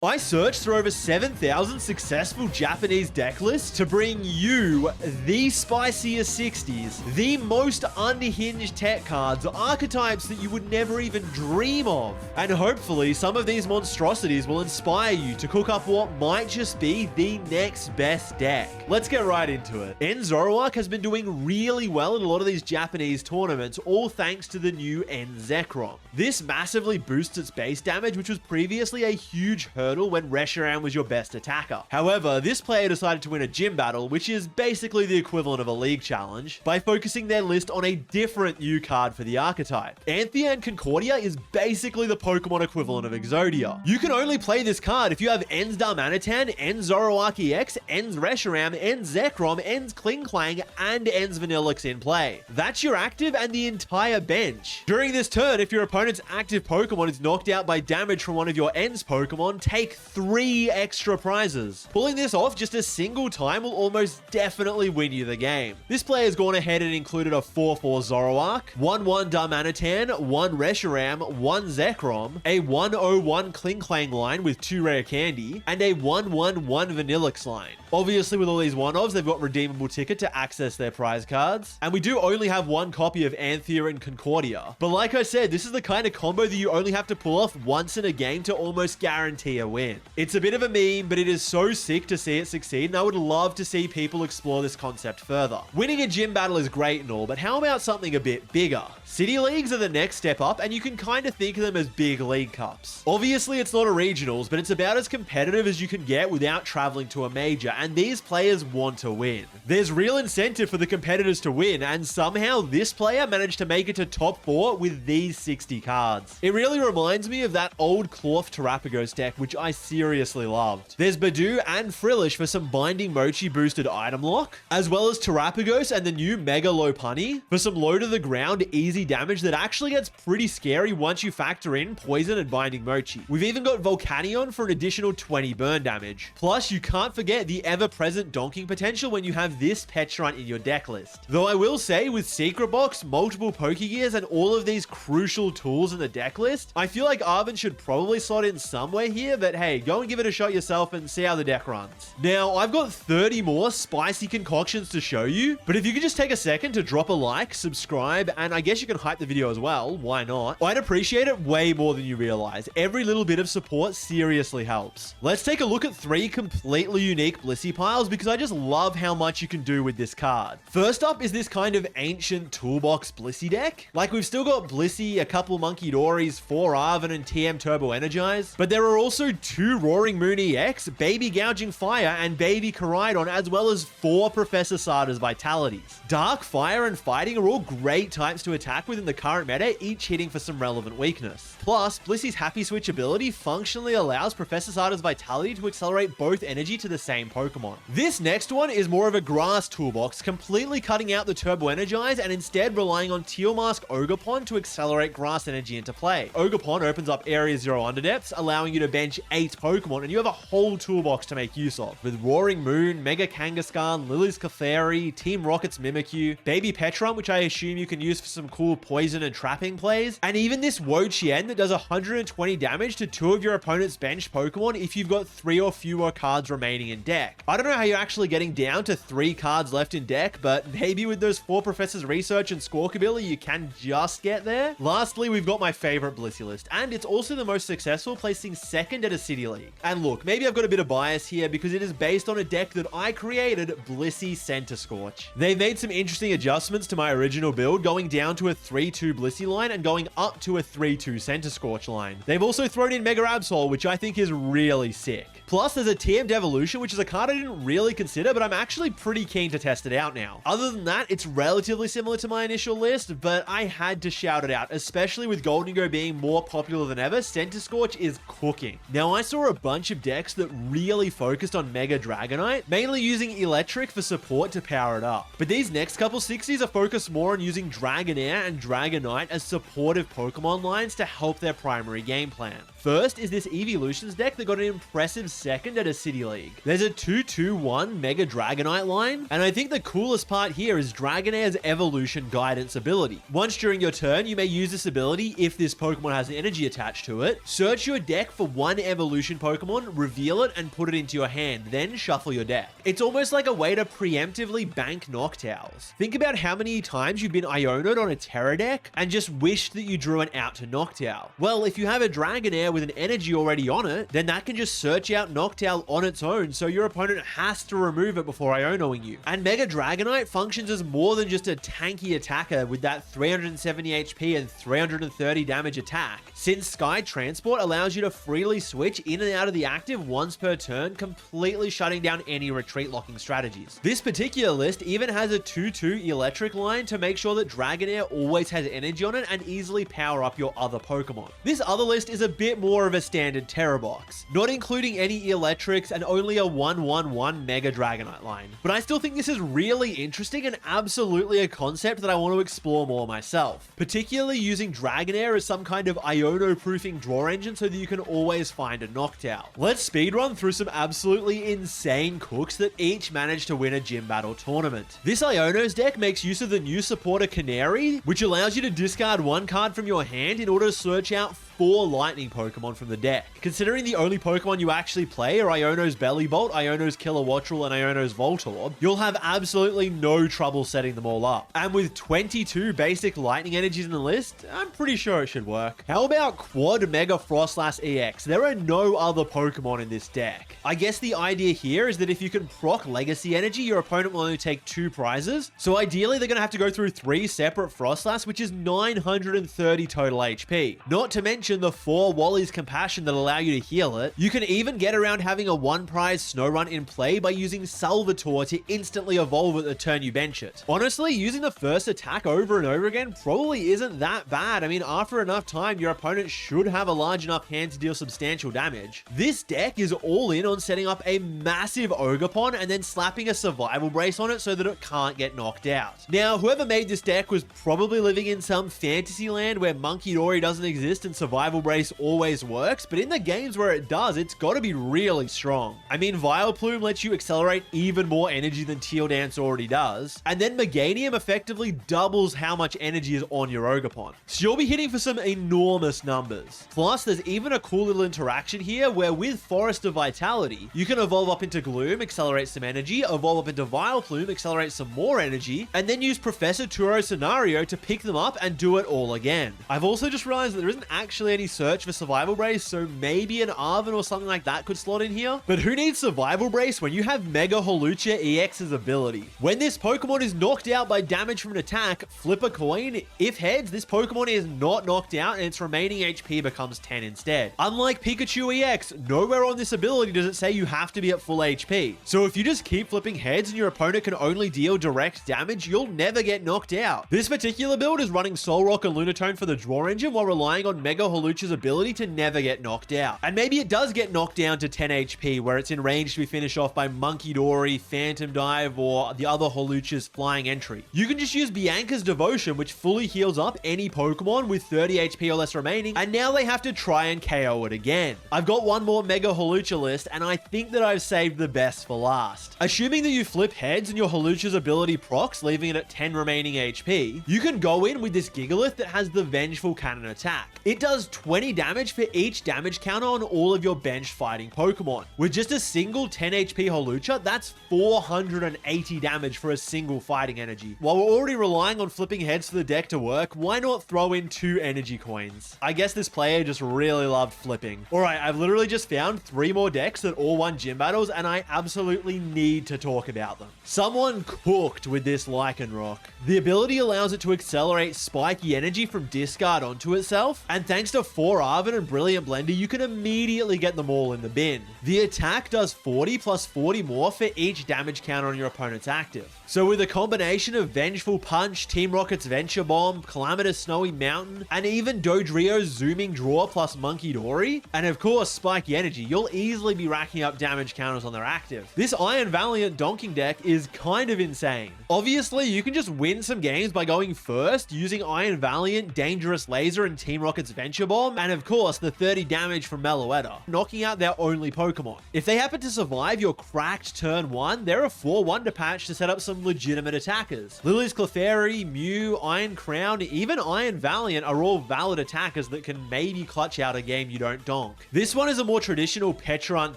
I searched through over 7,000 successful Japanese deck lists to bring you the spiciest 60s, the most unhinged tech cards, archetypes that you would never even dream of. And hopefully some of these monstrosities will inspire you to cook up what might just be the next best deck. Let's get right into it. N Zoroark has been doing really well in a lot of these Japanese tournaments, all thanks to the new N Zekrom. This massively boosts its base damage, which was previously a huge hurdle when Reshiram was your best attacker. However, this player decided to win a gym battle, which is basically the equivalent of a league challenge, by focusing their list on a different new card for the archetype. Anthea and Concordia is basically the Pokemon equivalent of Exodia. You can only play this card if you have N's Darmanitan, N's Zoroark EX, N's Reshiram, N's Zekrom, N's Klinklang, and N's Vanillix in play. That's your active and the entire bench. During this turn, if your opponent's active Pokemon is knocked out by damage from one of your N's Pokemon, take 3 extra prizes. Pulling this off just a single time will almost definitely win you the game. This player's gone ahead and included a 4-4 Zoroark, 1-1 Darmanitan, 1 Reshiram, 1 Zekrom, a 1-0-1 Klinklang line with 2 rare candy, and a 1-1-1 Vanillix line. Obviously, with all these one-offs, they've got redeemable ticket to access their prize cards. And we do only have one copy of Anthea and Concordia. But like I said, this is the kind of combo that you only have to pull off once in a game to almost guarantee a win. It's a bit of a meme, but it is so sick to see it succeed, and I would love to see people explore this concept further. Winning a gym battle is great and all, but how about something a bit bigger? City Leagues are the next step up, and you can kind of think of them as big league cups. Obviously, it's not a regionals, but it's about as competitive as you can get without traveling to a major, and these players want to win. There's real incentive for the competitors to win, and somehow this player managed to make it to top 4 with these 60 cards. It really reminds me of that old Cloth Terapagos deck, which I seriously loved. There's Badoo and Frillish for some Binding Mochi boosted item lock, as well as Terapagos and the new Mega Lopunny for some low to the ground easy damage that actually gets pretty scary once you factor in Poison and Binding Mochi. We've even got Volcanion for an additional 20 burn damage. Plus, you can't forget the ever-present donking potential when you have this Petrunt in your deck list. Though I will say, with Secret Box, multiple Pokegears, and all of these crucial tools in the deck list, I feel like Arven should probably slot in somewhere here, but hey, go and give it a shot yourself and see how the deck runs. Now, I've got 30 more spicy concoctions to show you, but if you could just take a second to drop a like, subscribe, and I guess you can hype the video as well, why not? I'd appreciate it way more than you realize. Every little bit of support seriously helps. Let's take a look at 3 completely unique Blissey piles because I just love how much you can do with this card. First up is this kind of ancient toolbox Blissey deck. Like, we've still got Blissey, a couple Monkey Dories, 4 Arven, and TM Turbo Energize, but there are also 2 Roaring Moon EX, Baby Gouging Fire, and Baby Koraidon, as well as 4 Professor Sada's Vitalities. Dark, Fire, and Fighting are all great types to attack with in the current meta, each hitting for some relevant weakness. Plus, Blissey's Happy Switch ability functionally allows Professor Sada's Vitality to accelerate both energy to the same Pokemon. This next one is more of a grass toolbox, completely cutting out the Turbo Energize and instead relying on Teal Mask Ogerpon to accelerate grass energy into play. Ogerpon opens up Area 0 Underdepths, allowing you to bench 8 Pokemon, and you have a whole toolbox to make use of, with Roaring Moon, Mega Kangaskhan, Lily's Clefairy, Team Rocket's Mimikyu, Baby Petrunt, which I assume you can use for some cool poison and trapping plays, and even this Wo-Chien that does 120 damage to 2 of your opponent's benched Pokemon if you've got 3 or fewer cards remaining in deck. I don't know how you're actually getting down to 3 cards left in deck, but maybe with those 4 Professors Research and Squawkabilly, you can just get there. Lastly, we've got my favorite Blissey list, and it's also the most successful, placing 2nd at a City League. And look, maybe I've got a bit of bias here because it is based on a deck that I created, Blissey Centiskorch. They've made some interesting adjustments to my original build, going down to a 3-2 Blissey line and going up to a 3-2 Centiskorch line. They've also thrown in Mega Absol, which I think is really sick. Plus, there's a TM Devolution, which is a card I didn't really consider, but I'm actually pretty keen to test it out now. Other than that, it's relatively similar to my initial list, but I had to shout it out, especially with Goldengo being more popular than ever. Centiskorch is cooking. Now, I saw a bunch of decks that really focused on Mega Dragonite, mainly using Electric for support to power it up. But these next couple 60s are focused more on using Dragonair and Dragonite as supportive Pokemon lines to help their primary game plan. First is this Evolutions deck that got an impressive 2nd at a City League. There's a 2-2-1 Mega Dragonite line, and I think the coolest part here is Dragonair's Evolution Guidance ability. Once during your turn, you may use this ability if this Pokemon has energy attached to it. Search your deck for 1 evolution Pokemon, reveal it, and put it into your hand, then shuffle your deck. It's almost like a way to preemptively bank Noctowls. Think about how many times you've been Iono'd on a Terra deck and just wished that you drew an out to Noctowl. Well, if you have a Dragonair with an energy already on it, then that can just search out Noctowl on its own, so your opponent has to remove it before Ionoing you. And Mega Dragonite functions as more than just a tanky attacker with that 370 HP and 330 damage attack, since Sky Transport allows you to freely switch in and out of the active once per turn, completely shutting down any retreat locking strategies. This particular list even has a 2-2 electric line to make sure that Dragonair always has energy on it and easily power up your other Pokemon. This other list is a bit more of a standard Terra box, not including any electrics and only a 1-1-1 Mega Dragonite line. But I still think this is really interesting and absolutely a concept that I want to explore more myself, particularly using Dragonair as some kind of Iono-proofing draw engine so that you can always find a Noctowl. Let's speedrun through some absolutely insane cooks that each managed to win a gym battle tournament. This Iono's deck makes use of the new supporter Canary, which allows you to discard one card from your hand in order to search out 4 lightning Pokemon from the deck. Considering the only Pokemon you actually play are Iono's Bellibolt, Iono's Kilowattrel, and Iono's Voltorb, you'll have absolutely no trouble setting them all up. And with 22 basic lightning energies in the list, I'm pretty sure it should work. How about Quad Mega Frostlass EX? There are no other Pokemon in this deck. I guess the idea here is that if you can proc Legacy Energy, your opponent will only take 2 prizes. So ideally, they're going to have to go through 3 separate Frostlass, which is 930 total HP. Not to mention the 4 Wally's Compassion that allow you to heal it. You can even get around having a 1 prize Snow Run in play by using Salvatore to instantly evolve at the turn you bench it. Honestly, using the first attack over and over again probably isn't that bad. I mean, after enough time, your opponent should have a large enough hand to deal substantial damage. This deck is all in on setting up a massive Ogerpon and then slapping a survival brace on it so that it can't get knocked out. Now, whoever made this deck was probably living in some fantasy land where Monkey Dory doesn't exist and Survival Brace always works, but in the games where it does, it's got to be really strong. I mean, Vileplume lets you accelerate even more energy than Teal Dance already does, and then Meganium effectively doubles how much energy is on your Ogerpon. So you'll be hitting for some enormous numbers. Plus, there's even a cool little interaction here where with Forest of Vitality, you can evolve up into Gloom, accelerate some energy, evolve up into Vileplume, accelerate some more energy, and then use Professor Turo Scenario to pick them up and do it all again. I've also just realized that there isn't actually any search for Survival Brace, so maybe an Arven or something like that could slot in here. But who needs Survival Brace when you have Mega Holucha EX's ability? When this Pokemon is knocked out by damage from an attack, flip a coin. If heads, this Pokemon is not knocked out and its remaining HP becomes 10 instead. Unlike Pikachu EX, nowhere on this ability does it say you have to be at full HP. So if you just keep flipping heads and your opponent can only deal direct damage, you'll never get knocked out. This particular build is running Solrock and Lunatone for the draw engine while relying on Mega Holucha's ability to never get knocked out. And maybe it does get knocked down to 10 HP where it's in range to be finished off by Monkey Dory, Phantom Dive, or the other Holucha's flying entry. You can just use Bianca's Devotion, which fully heals up any Pokemon with 30 HP or less remaining, and now they have to try and KO it again. I've got one more Mega Holucha list, and I think that I've saved the best for last. Assuming that you flip heads and your Holucha's ability procs, leaving it at 10 remaining HP, you can go in with this Gigalith that has the Vengeful Cannon attack. It does 20 damage for each damage counter on all of your benched fighting Pokemon. With just a single 10 HP Holucha, that's 480 damage for a single fighting energy. While we're already relying on flipping heads for the deck to work, why not throw in 2 energy coins? I guess this player just really loved flipping. Alright, I've literally just found 3 more decks that all won gym battles, and I absolutely need to talk about them. Someone cooked with this Lycanroc. The ability allows it to accelerate spiky energy from discard onto itself, and thanks to 4 Arven and Brilliant Blender, you can immediately get them all in the bin. The attack does 40 plus 40 more for each damage counter on your opponent's active. So with a combination of Vengeful Punch, Team Rocket's Venture Bomb, Calamitous Snowy Mountain, and even Dodrio's Zooming Draw plus Monkey Dory, and of course Spiky Energy, you'll easily be racking up damage counters on their active. This Iron Valiant donking deck is kind of insane. Obviously, you can just win some games by going first, using Iron Valiant, Dangerous Laser, and Team Rocket's Venture Nature Bomb, and of course the 30 damage from Meloetta, knocking out their only Pokemon. If they happen to survive your cracked turn 1, they're a 4 Wonder Patch to set up some legitimate attackers. Lily's Clefairy, Mew, Iron Crown, even Iron Valiant are all valid attackers that can maybe clutch out a game you don't donk. This one is a more traditional Petrant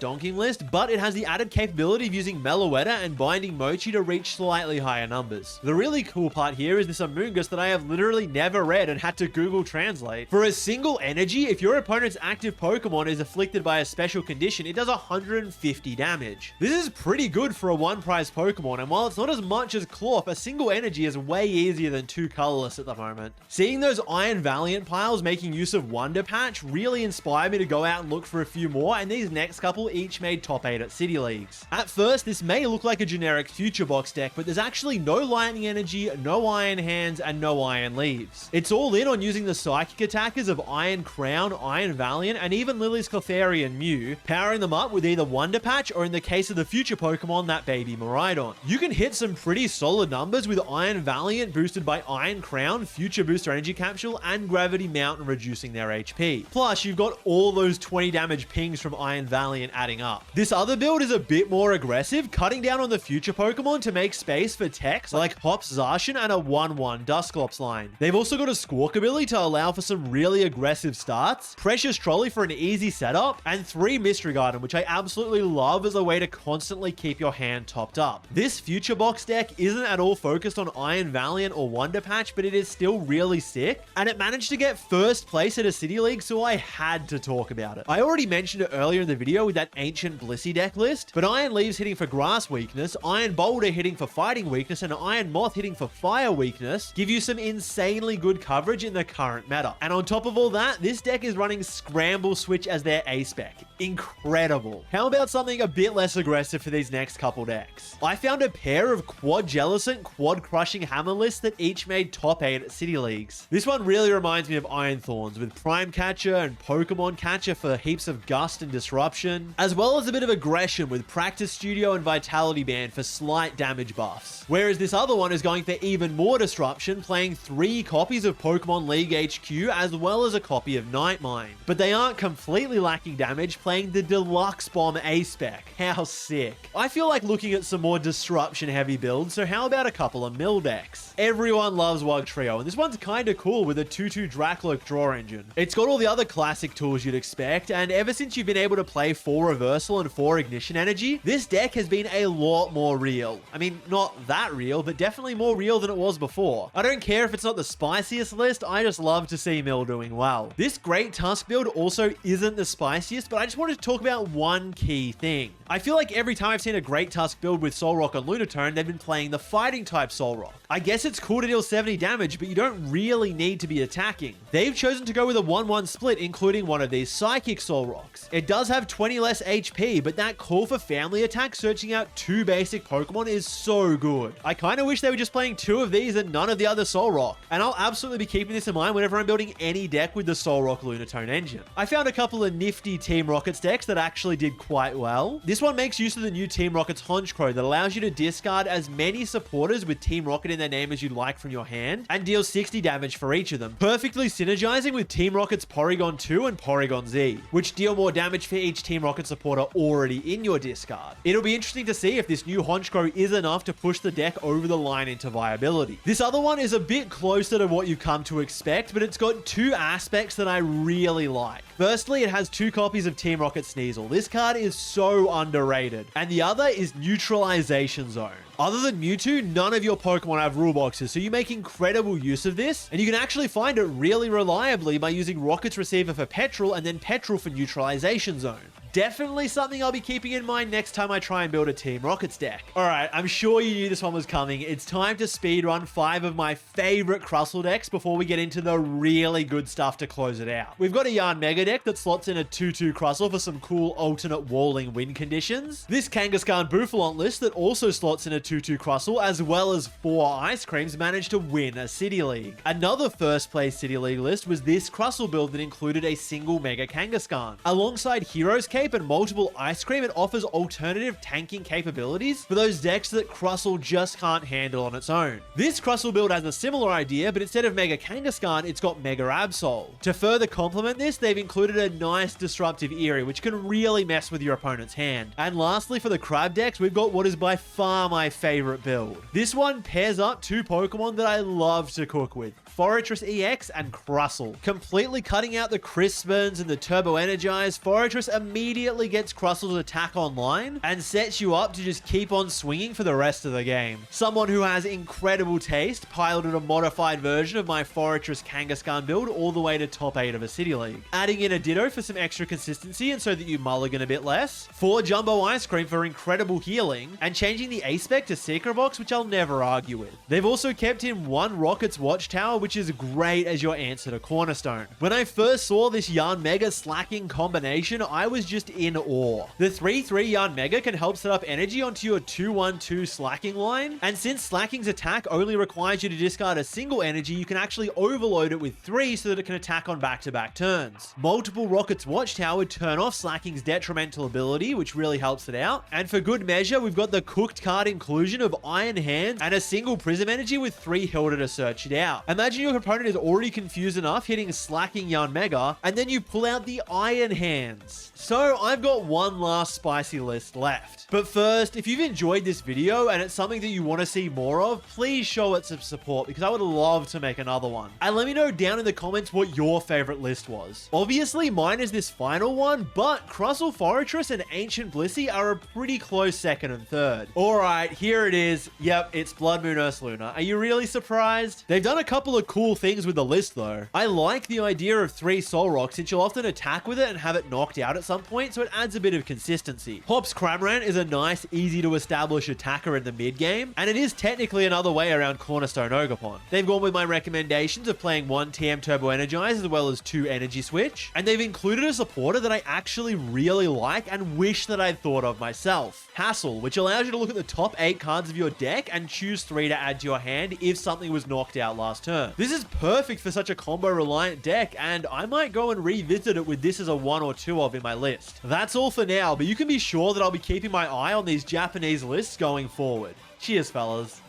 donking list, but it has the added capability of using Meloetta and Binding Mochi to reach slightly higher numbers. The really cool part here is this Amoonguss that I have literally never read and had to Google translate. For a single energy, if your opponent's active Pokemon is afflicted by a special condition, it does 150 damage. This is pretty good for a one-prize Pokemon, and while it's not as much as Clorp, a single energy is way easier than 2 colorless at the moment. Seeing those Iron Valiant piles making use of Wonder Patch really inspired me to go out and look for a few more, and these next couple each made top 8 at City Leagues. At first, this may look like a generic Future Box deck, but there's actually no Lightning Energy, no Iron Hands, and no Iron Leaves. It's all in on using the psychic attackers of Iron Crown, Iron Valiant, and even Lily's Clefairy and Mew, powering them up with either Wonder Patch or, in the case of the future Pokemon, that baby Miraidon. You can hit some pretty solid numbers with Iron Valiant boosted by Iron Crown, Future Booster Energy Capsule, and Gravity Mountain reducing their HP. Plus, you've got all those 20 damage pings from Iron Valiant adding up. This other build is a bit more aggressive, cutting down on the future Pokemon to make space for techs like Hops Zacian and a 1-1 Dusclops line. They've also got a Squawkabilly to allow for some really aggressive starts, Precious Trolley for an easy setup, and 3 Mystery Garden, which I absolutely love as a way to constantly keep your hand topped up. This Future Box deck isn't at all focused on Iron Valiant or Wonder Patch, but it is still really sick, and it managed to get first place at a City League, so I had to talk about it. I already mentioned it earlier in the video with that Ancient Blissey deck list, but Iron Leaves hitting for Grass weakness, Iron Boulder hitting for Fighting weakness, and Iron Moth hitting for Fire weakness give you some insanely good coverage in the current meta. And on top of all that, this deck is running Scramble Switch as their A-Spec. Incredible. How about something a bit less aggressive for these next couple decks? I found a pair of Quad Jellicent, Quad Crushing Hammer lists that each made top 8 at City Leagues. This one really reminds me of Iron Thorns, with Prime Catcher and Pokemon Catcher for heaps of gust and disruption, as well as a bit of aggression with Practice Studio and Vitality Band for slight damage buffs. Whereas this other one is going for even more disruption, playing 3 copies of Pokemon League HQ as well as a copy of Nightmine. But they aren't completely lacking damage, playing the Deluxe Bomb A-Spec. How sick. I feel like looking at some more disruption heavy builds, so how about a couple of mill decks? Everyone loves Wugtrio, and this one's kinda cool with a 2-2 Dracloak draw engine. It's got all the other classic tools you'd expect, and ever since you've been able to play 4 Reversal and 4 Ignition Energy, this deck has been a lot more real. I mean, not that real, but definitely more real than it was before. I don't care if it's not the spiciest list, I just love to see Mill doing well. This Great Tusk build also isn't the spiciest, but I just wanted to talk about one key thing. I feel like every time I've seen a Great Tusk build with Solrock on Lunatone, they've been playing the fighting type Solrock. I guess it's cool to deal 70 damage, but you don't really need to be attacking. They've chosen to go with a 1-1 split, including one of these Psychic Solrocks. It does have 20 less HP, but that call for family attack searching out 2 basic Pokemon is so good. I kind of wish they were just playing 2 of these and none of the other Solrock, and I'll absolutely be keeping this in mind whenever I'm building any deck with the Solrock Lunatone engine. I found a couple of nifty Team Rockets decks that actually did quite well. This one makes use of the new Team Rockets Honchkrow that allows you to discard as many supporters with Team Rocket in their name as you'd like from your hand, and deal 60 damage for each of them, perfectly synergizing with Team Rocket's Porygon 2 and Porygon Z, which deal more damage for each Team Rocket supporter already in your discard. It'll be interesting to see if this new Honchkrow is enough to push the deck over the line into viability. This other one is a bit closer to what you've come to expect, but it's got 2 aspects that I really like. Firstly, it has 2 copies of Team Rocket Sneasel. This card is so underrated. And the other is Neutralization Zone. Other than Mewtwo, none of your Pokemon have rule boxes, so you make incredible use of this, and you can actually find it really reliably by using Rocket's Receiver for Petrol and then Petrol for Neutralization Zone. Definitely something I'll be keeping in mind next time I try and build a Team Rockets deck. Alright, I'm sure you knew this one was coming. It's time to speedrun 5 of my favorite Crustle decks before we get into the really good stuff to close it out. We've got a Yarn Mega deck that slots in a 2-2 Crustle for some cool alternate walling win conditions. This Kangaskhan Bouffalont list that also slots in a 2-2 Crustle, as well as 4 Ice Creams, managed to win a City League. Another first place City League list was this Crustle build that included a single Mega Kangaskhan. Alongside Hero's Case, Escape and multiple Ice Cream, it offers alternative tanking capabilities for those decks that Crustle just can't handle on its own. This Crustle build has a similar idea, but instead of Mega Kangaskhan, it's got Mega Absol. To further complement this, they've included a nice Disruptive Eerie, which can really mess with your opponent's hand. And lastly, for the Crab decks, we've got what is by far my favorite build. This one pairs up two Pokemon that I love to cook with: Forretress EX and Crustle. Completely cutting out the Crispins and the Turbo Energize, Forretress immediately gets Crussle's attack online and sets you up to just keep on swinging for the rest of the game. Someone who has incredible taste piloted a modified version of my Forretress Kangaskhan build all the way to top 8 of a City League. Adding in a Ditto for some extra consistency and so that you mulligan a bit less, 4 Jumbo Ice Cream for incredible healing, and changing the A-Spec to Secret Box, which I'll never argue with. They've also kept in 1 Rocket's Watchtower, which is great as your answer to Cornerstone. When I first saw this Yarn Mega Slacking combination, I was just in awe. The 3/3 Yarn Mega can help set up energy onto your 2/1/2 Slacking line, and since Slacking's attack only requires you to discard a single energy, you can actually overload it with 3 so that it can attack on back-to-back turns. Multiple Rocket's Watchtower turn off Slacking's detrimental ability, which really helps it out. And for good measure, we've got the cooked card inclusion of Iron Hands and a single Prism Energy with 3 Hilda to search it out. Imagine your opponent is already confused enough hitting Slacking Yarn Mega, and then you pull out the Iron Hands. So I've got one last spicy list left. But first, if you've enjoyed this video and it's something that you want to see more of, please show it some support because I would love to make another one. And let me know down in the comments what your favorite list was. Obviously, mine is this final one, but Crustle Forretress and Ancient Blissey are a pretty close second and third. Alright, here it is. Yep, it's Blood Moon Ursaluna. Are you really surprised? They've done a couple of cool things with the list though. I like the idea of 3 Soul Rocks since you'll often attack with it and have it knocked out at some point, so it adds a bit of consistency. Hops Cramorant is a nice, easy to establish attacker in the mid game, and it is technically another way around Cornerstone Ogerpon. They've gone with my recommendations of playing 1 TM Turbo Energize as well as 2 Energy Switch, and they've included a supporter that I actually really like and wish that I'd thought of myself. Hassle, which allows you to look at the top 8 cards of your deck and choose 3 to add to your hand if something was knocked out last turn. This is perfect for such a combo-reliant deck, and I might go and revisit it with this as a 1 or 2 of in my list. That's all for now, but you can be sure that I'll be keeping my eye on these Japanese lists going forward. Cheers, fellas.